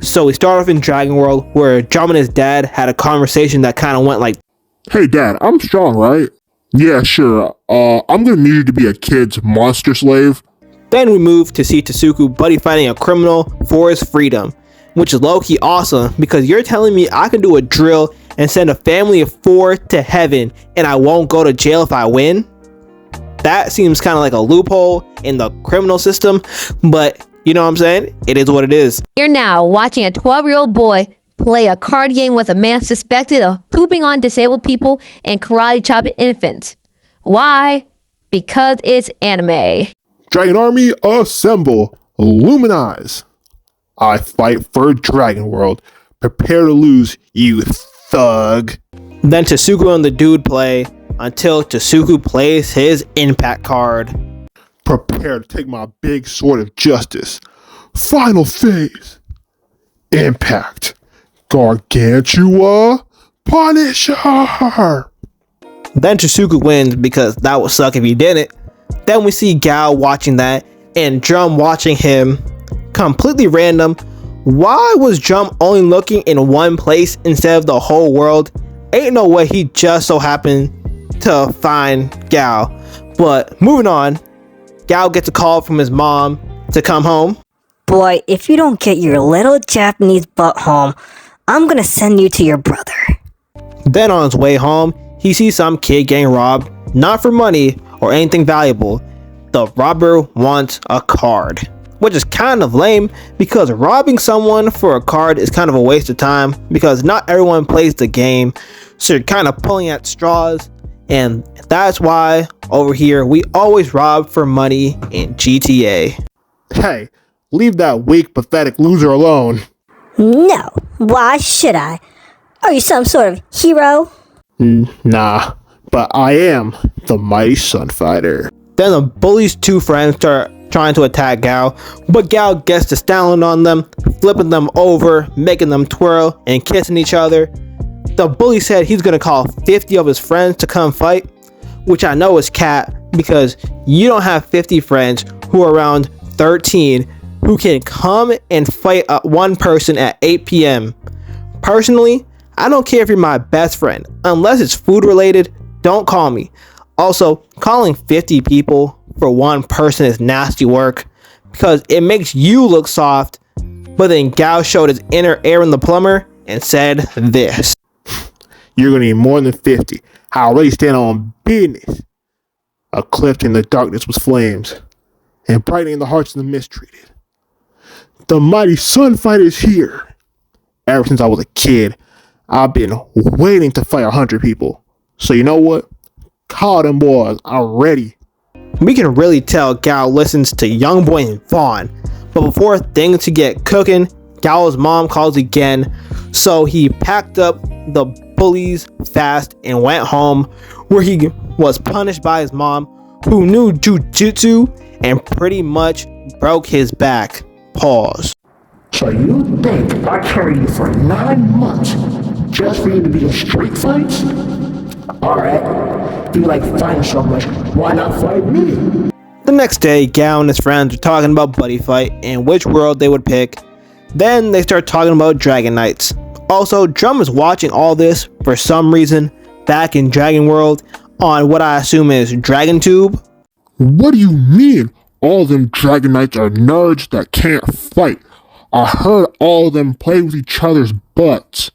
So we start off in Dragon World, where Drum and his dad had a conversation that kind of went like, "Hey dad, I'm strong, right? Yeah, sure. I'm gonna need you to be a kid's monster slave." Then we move to see Tasuku buddy fighting a criminal for his freedom, which is low-key awesome because you're telling me I can do a drill and send a family of 4 to heaven and I won't go to jail if I win? That seems kind of like a loophole in the criminal system, but you know what I'm saying? It is what it is. You're now watching a 12-year-old boy play a card game with a man suspected of pooping on disabled people and karate chopping infants. Why? Because it's anime. Dragon Army, assemble! Luminize! I fight for Dragon World. Prepare to lose, you thug. Then Tasuku and the dude play until Tasuku plays his impact card. Prepare to take my big sword of justice. Final phase. Impact. Gargantua Punisher. Then Tasuku wins because that would suck if he didn't. Then we see Gao watching that and Drum watching him. Completely random. Why was Drum only looking in one place instead of the whole world? Ain't no way he just so happened to find Gao. But moving on, Gao gets a call from his mom to come home. "Boy, if you don't get your little Japanese butt home, I'm gonna send you to your brother." Then on his way home, he sees some kid getting robbed, not for money or anything valuable. The robber wants a card, which is kind of lame because robbing someone for a card is kind of a waste of time because not everyone plays the game, so you're kind of pulling at straws, and that's why over here we always rob for money in GTA. Hey, leave that weak, pathetic loser alone. "No, why should I? Are you some sort of hero?" Nah, but I am the Mighty Sunfighter. Then the bully's 2 friends start trying to attack Gao, but Gao gets to styling on them, flipping them over, making them twirl, and kissing each other. The bully said he's gonna call 50 of his friends to come fight, which I know is cap because you don't have 50 friends who are around 13 who can come and fight one person at 8 p.m. Personally, I don't care if you're my best friend. Unless it's food related, don't call me. Also, calling 50 people for one person is nasty work because it makes you look soft. But then Gao showed his inner Aaron the plumber and said this. You're gonna need more than 50. I already stand on business. Eclipsing the darkness with flames and brightening the hearts of the mistreated. The Mighty Sunfighter is here. Ever since I was a kid, I've been waiting to fight 100 people. So you know what? Call them boys. I'm ready. We can really tell Gao listens to Youngboy and Vaughn. But before things to get cooking, Gao's mom calls again. So he packed up the bullies fast and went home, where he was punished by his mom, who knew jujitsu and pretty much broke his back. Pause. So you think I carried you for 9 months just for you to be in street fights? Alright, if you like fighting so much, why not fight me? The next day, Gao and his friends are talking about Buddyfight and which world they would pick. Then they start talking about Dragon Knights. Also, Drum is watching all this for some reason back in Dragon World on what I assume is DragonTube. What do you mean? All them Dragon Knights are nerds that can't fight. I heard all of them play with each other's butts.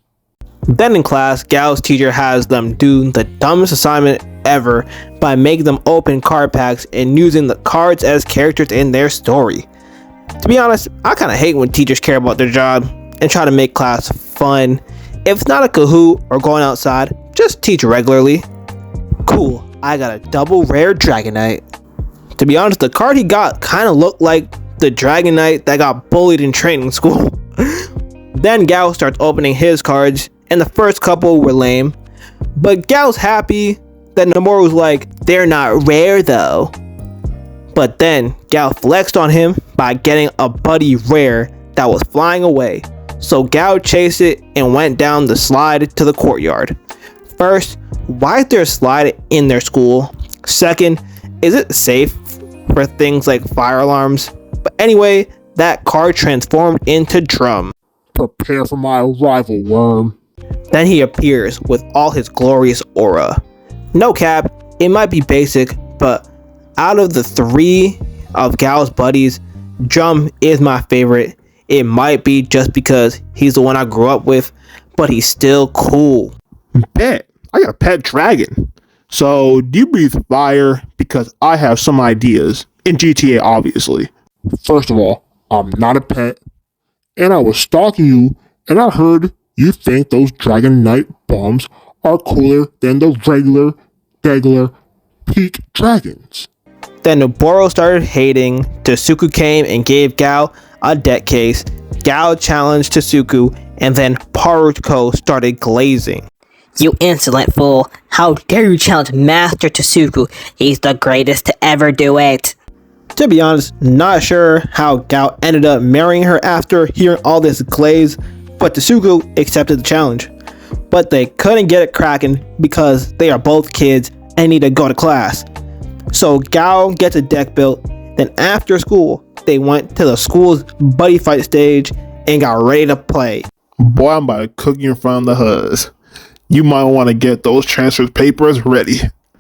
Then in class, Gao's teacher has them do the dumbest assignment ever by making them open card packs and using the cards as characters in their story. To be honest, I kind of hate when teachers care about their job and try to make class fun. If it's not a Kahoot or going outside, just teach regularly. Cool, I got a double rare Dragon Knight. To be honest, the card he got kind of looked like the Dragon Knight that got bullied in training school. Then Gao starts opening his cards, and the first couple were lame. But Gao's happy that Nomoru's like, they're not rare though. But then Gao flexed on him by getting a buddy rare that was flying away. So Gao chased it and went down the slide to the courtyard. First, why is there a slide in their school? Second, is it safe for things like fire alarms? But anyway, that card transformed into Drum. Prepare for my arrival, worm. Then he appears with all his glorious aura. No cap, it might be basic, but out of the three of Gao's buddies, Drum is my favorite. It might be just because he's the one I grew up with, but he's still cool. Bet. I got a pet dragon. So, do you breathe fire? Because I have some ideas. In GTA, obviously. First of all, I'm not a pet. And I was stalking you, and I heard you think those Dragon Knight bombs are cooler than the regular peak dragons. Then Noboro started hating, Tasuku came and gave Gao a deck case, Gao challenged Tasuku, and then Paruko started glazing. You insolent fool. How dare you challenge Master Tasuku? He's the greatest to ever do it. To be honest, not sure how Gao ended up marrying her after hearing all this glaze, but Tasuku accepted the challenge. But they couldn't get it cracking because they are both kids and need to go to class. So Gao gets a deck built, then after school, they went to the school's Buddyfight stage and got ready to play. Boy, I'm about to cook you in front of the huzz. You might want to get those transfer papers ready.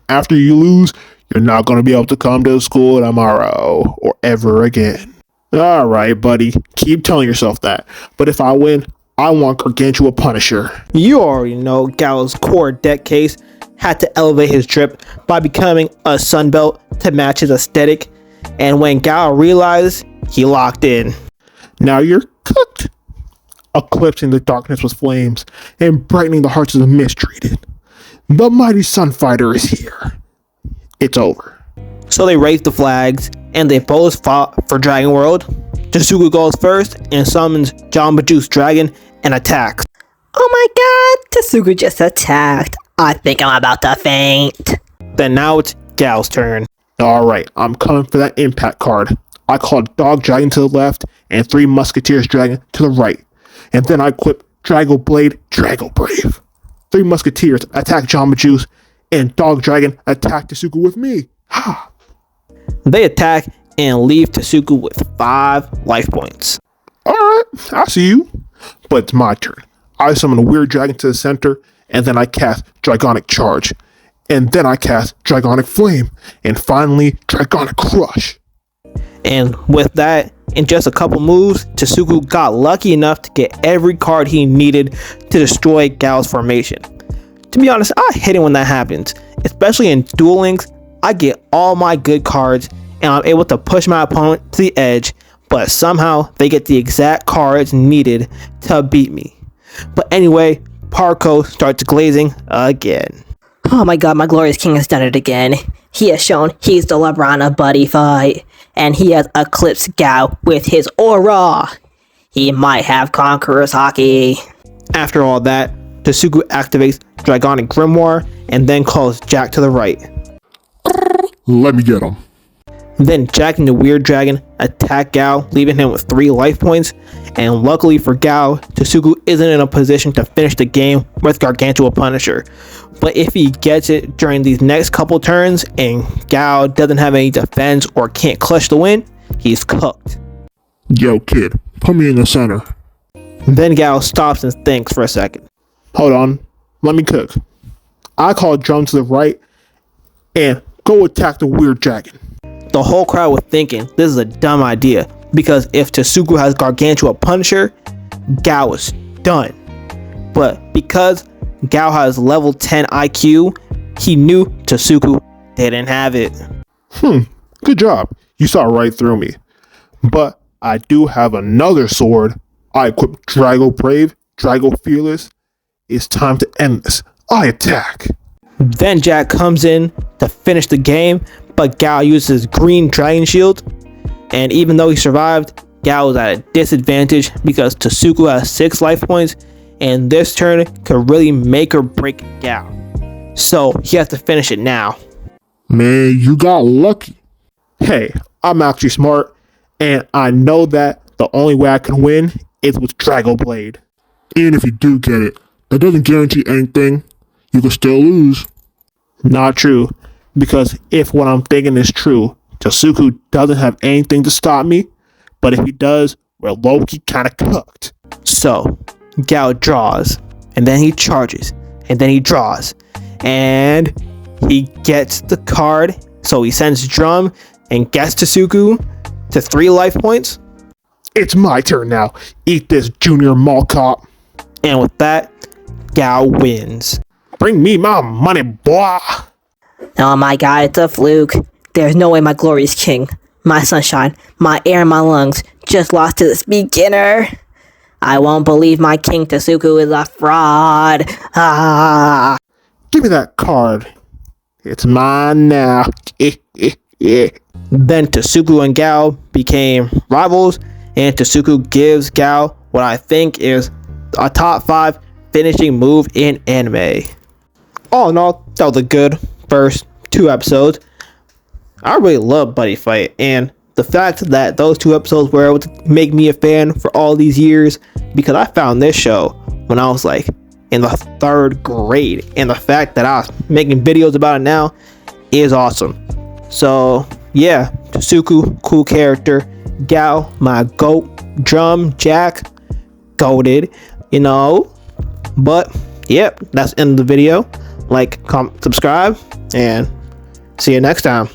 After you lose, you're not going to be able to come to school tomorrow or ever again. Alright, buddy. Keep telling yourself that. But if I win, I want Gargantua Punisher. You already know Gao's core deck case had to elevate his drip by becoming a sunbelt to match his aesthetic, and when Gao realized, he locked in. Now you're cooked. Eclipsing the darkness with flames and brightening the hearts of the mistreated. The Mighty Sunfighter is here. It's over. So they raised the flags, and they both fought for Dragon World. Tasuku goes first and summons Jamba Juice Dragon and attacks. Oh my god, Tasuku just attacked. I think I'm about to faint. Then now it's Gao's turn. Alright, I'm coming for that impact card. I call Dog Dragon to the left and 3 Musketeers Dragon to the right. And then I equip Drago Blade, Drago Brave. 3 Musketeers attack Jamba Juice, and Dog Dragon attack Tasuku with me. Ha! They attack and leave Tasuku with 5 life points. Alright, I see you. But it's my turn. I summon a weird dragon to the center, and then I cast Dragonic Charge. And then I cast Dragonic Flame. And finally, Dragonic Crush. And with that, in just a couple moves, Tasuku got lucky enough to get every card he needed to destroy Gao's formation. To be honest, I hate it when that happens. Especially in Duel Links, I get all my good cards and I'm able to push my opponent to the edge, but somehow they get the exact cards needed to beat me. But anyway, Paruko starts glazing again. Oh my god, my glorious king has done it again. He has shown he's the LeBron of Buddyfight, and he has eclipsed Gao with his aura. He might have Conqueror's Hockey. After all that, Tasuku activates Dragonic Grimoire and then calls Jack to the right. Let me get him. Then Jack and the Weird Dragon attack Gao, leaving him with 3 life points, and luckily for Gao, Tasuku isn't in a position to finish the game with Gargantua Punisher. But if he gets it during these next couple turns and Gao doesn't have any defense or can't clutch the win, he's cooked. Yo, kid, put me in the center. Then Gao stops and thinks for a second. Hold on, let me cook. I call Drum to the right and go attack the Weird Dragon. The whole crowd was thinking this is a dumb idea, because if Tasuku has Gargantua Punisher, Gao is done. But because Gao has level 10 IQ, he knew Tasuku didn't have it. Good job. You saw right through me. But I do have another sword. I equip Drago Brave, Drago Fearless. It's time to end this. I attack. Then Jack comes in to finish the game, but Gao uses green dragon shield, and even though he survived, Gao is at a disadvantage because Tasuku has 6 life points, and this turn could really make or break Gao. So he has to finish it now. Man, you got lucky. Hey, I'm actually smart, and I know that the only way I can win is with Drago Blade. Even if you do get it, that doesn't guarantee anything. You can still lose. Not true, because if what I'm thinking is true, Tasuku doesn't have anything to stop me, but if he does, we're where Loki kinda cooked. So, Gao draws, and then he charges, and then he draws, and he gets the card. So he sends Drum and gets Tasuku to 3 life points. It's my turn now. Eat this, Junior Mall Cop. And with that, Gao wins. Bring me my money, boy. Oh my god, it's a fluke. There's no way my glorious king, my sunshine, my air in my lungs, just lost to this beginner. I won't believe my king Tasuku is a fraud. Ah. Give me that card. It's mine now. Then Tasuku and Gao became rivals, and Tasuku gives Gao what I think is a top 5 finishing move in anime. All in all, that was a good first 2 episodes. I really love Buddyfight, and the fact that those 2 episodes were able to make me a fan for all these years, because I found this show when I was like in the 3rd grade, and the fact that I was making videos about it now is awesome. So yeah, Tasuku, cool character. Gao, my goat. Drum, Jack, goated, you know. But yep, that's the end of the video. Like, comment, subscribe, and see you next time.